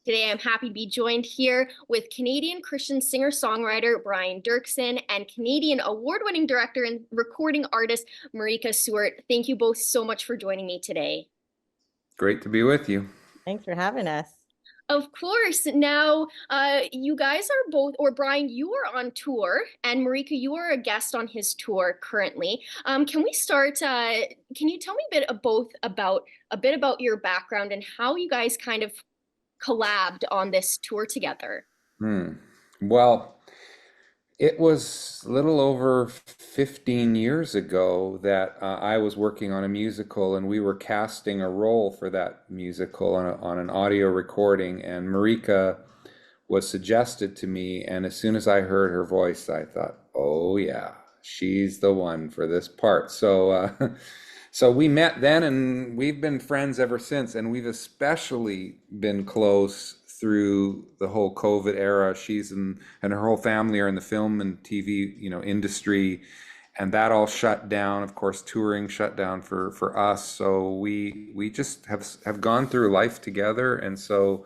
Today, I'm happy to be joined here with Canadian Christian singer-songwriter Brian Dirksen and Canadian award-winning director and recording artist Marika Seward. Thank you both so much for joining me today. Great to be with you. Thanks for having us. Of course. Now, you guys are both, or Brian, you are on tour, and Marika, you are a guest on his tour currently. Can we start? Can you tell me a bit about your background and how you guys kind of collabed on this tour together? Well, it was a little over 15 years ago that I was working on a musical and we were casting a role for that musical on an audio recording, and Marika was suggested to me, and as soon as I heard her voice, I thought, oh yeah, she's the one for this part. So we met then, and we've been friends ever since, and we've especially been close through the whole COVID era. And her whole family are in the film and TV, industry, and that all shut down. Of course, touring shut down for us. So we just have gone through life together, and so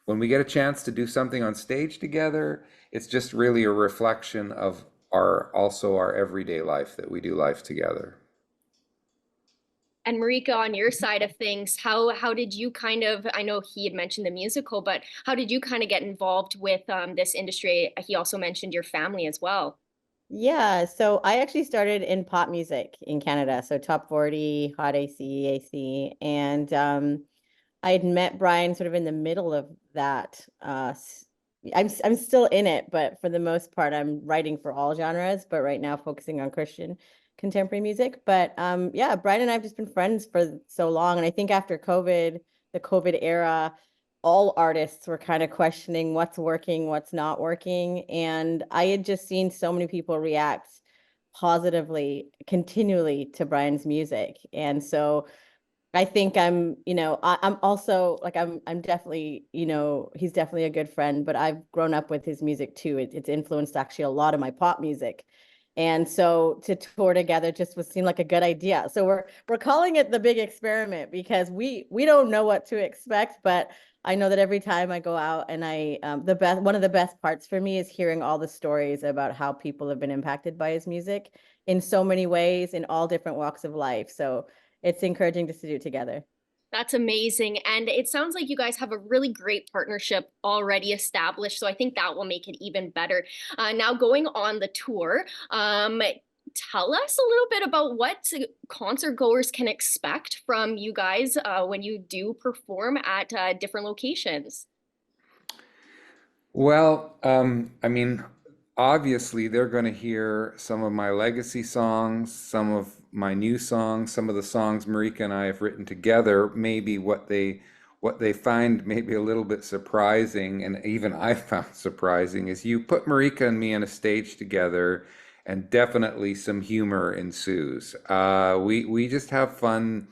when we get a chance to do something on stage together, it's just really a reflection of our everyday life, that we do life together. And Marika, on your side of things, how did you kind of, I know he had mentioned the musical, but how did you kind of get involved with this industry? He also mentioned your family as well. Yeah, so I actually started in pop music in Canada, so top 40, Hot AC, and I had met Brian sort of in the middle of that. I'm still in it, but for the most part, I'm writing for all genres, but right now focusing on Christian contemporary music. But yeah, Brian and I have just been friends for so long. And I think after COVID, the COVID era, all artists were kind of questioning what's working, what's not working. And I had just seen so many people react positively continually to Brian's music. And so I think I'm also like, I'm definitely, he's definitely a good friend, but I've grown up with his music too. It's influenced actually a lot of my pop music. And so to tour together just seemed like a good idea. So we're calling it the big experiment because we don't know what to expect, but I know that every time I go out and one of the best parts for me is hearing all the stories about how people have been impacted by his music in so many ways in all different walks of life. So it's encouraging to do together. That's amazing. And it sounds like you guys have a really great partnership already established. So I think that will make it even better. Now, going on the tour, tell us a little bit about what concert goers can expect from you guys when you do perform at different locations. Well, obviously they're going to hear some of my legacy songs, some of my new songs, some of the songs Marika and I have written together. Maybe what they find maybe a little bit surprising, and even I found surprising, is you put Marika and me on a stage together, and definitely some humor ensues. We just have fun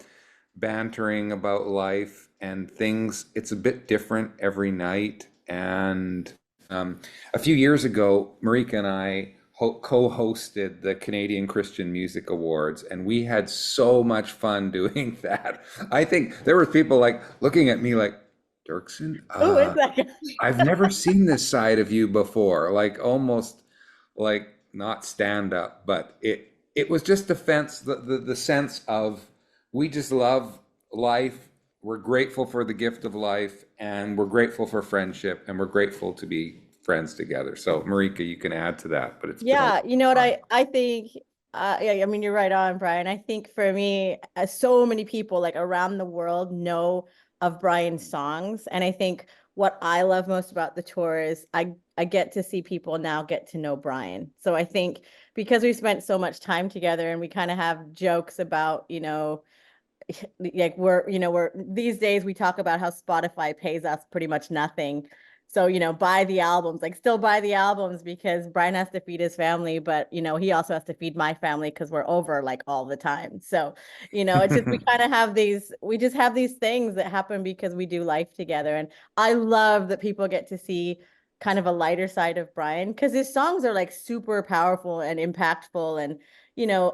bantering about life and things. It's a bit different every night. And a few years ago, Marika and I co-hosted the Canadian Christian Music Awards, and we had so much fun doing that. I think there were people like looking at me like, Dirksen, Oh, is that I've never seen this side of you before, like almost like not stand up, but it was just the sense of we just love life. We're grateful for the gift of life, and we're grateful for friendship, and we're grateful to be friends together. So Marika, you can add to that, but it's been Yeah, you know what fun. I think yeah, I mean you're right on, Brian. I think for me, so many people like around the world know of Brian's songs, and I think what I love most about the tour is I get to see people now get to know Brian. So I think because we spent so much time together and we kind of have jokes about, like we're these days we talk about how Spotify pays us pretty much nothing. So, buy the albums, like still buy the albums because Brian has to feed his family, but he also has to feed my family because we're over like all the time. So, it's just we just have these things that happen because we do life together. And I love that people get to see kind of a lighter side of Brian because his songs are like super powerful and impactful and,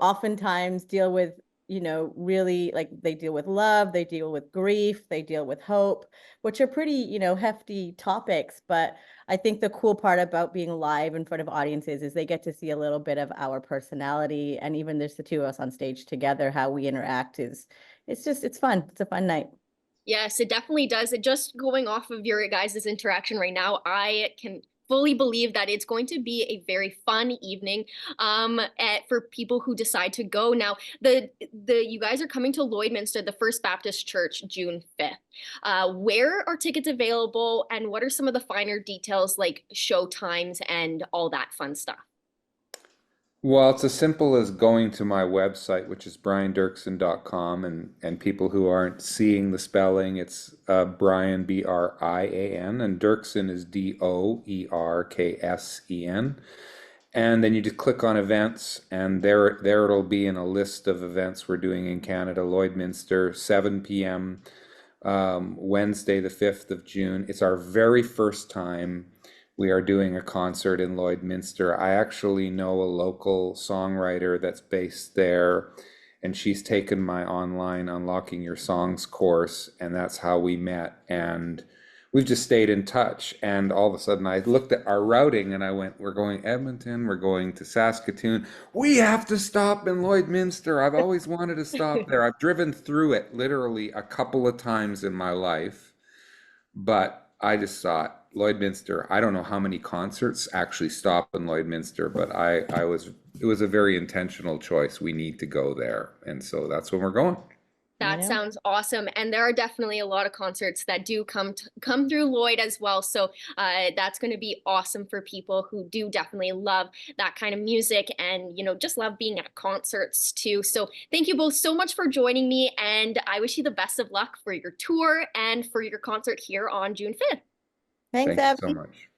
oftentimes deal with you know, really like they deal with love, they deal with grief, they deal with hope, which are pretty, you know, hefty topics. But I think the cool part about being live in front of audiences is they get to see a little bit of our personality. And even there's the two of us on stage together, how we interact is, it's fun. It's a fun night. Yes, it definitely does. It just going off of your guys' interaction right now, I can fully believe that it's going to be a very fun evening for people who decide to go. Now, the you guys are coming to Lloydminster, the First Baptist Church, June 5th. Where are tickets available, and what are some of the finer details like show times and all that fun stuff? Well, it's as simple as going to my website, which is briandirksen.com, and people who aren't seeing the spelling, it's Brian, Brian, and Dirksen is Doerksen. And then you just click on events, and there it'll be in a list of events we're doing in Canada, Lloydminster, 7 p.m. Wednesday, the 5th of June. It's our very first time we are doing a concert in Lloydminster. I actually know a local songwriter that's based there, and she's taken my online Unlocking Your Songs course, and that's how we met. And we've just stayed in touch. And all of a sudden, I looked at our routing and I went, we're going Edmonton, we're going to Saskatoon. We have to stop in Lloydminster. I've always wanted to stop there. I've driven through it literally a couple of times in my life, but I just thought, Lloydminster, I don't know how many concerts actually stop in Lloydminster, but it was a very intentional choice. We need to go there. And so that's when we're going. That Yeah. sounds awesome. And there are definitely a lot of concerts that do come through Lloyd as well. So that's going to be awesome for people who do definitely love that kind of music and, you know, just love being at concerts too. So thank you both so much for joining me. And I wish you the best of luck for your tour and for your concert here on June 5th. Thanks, Thank you so Abby. much.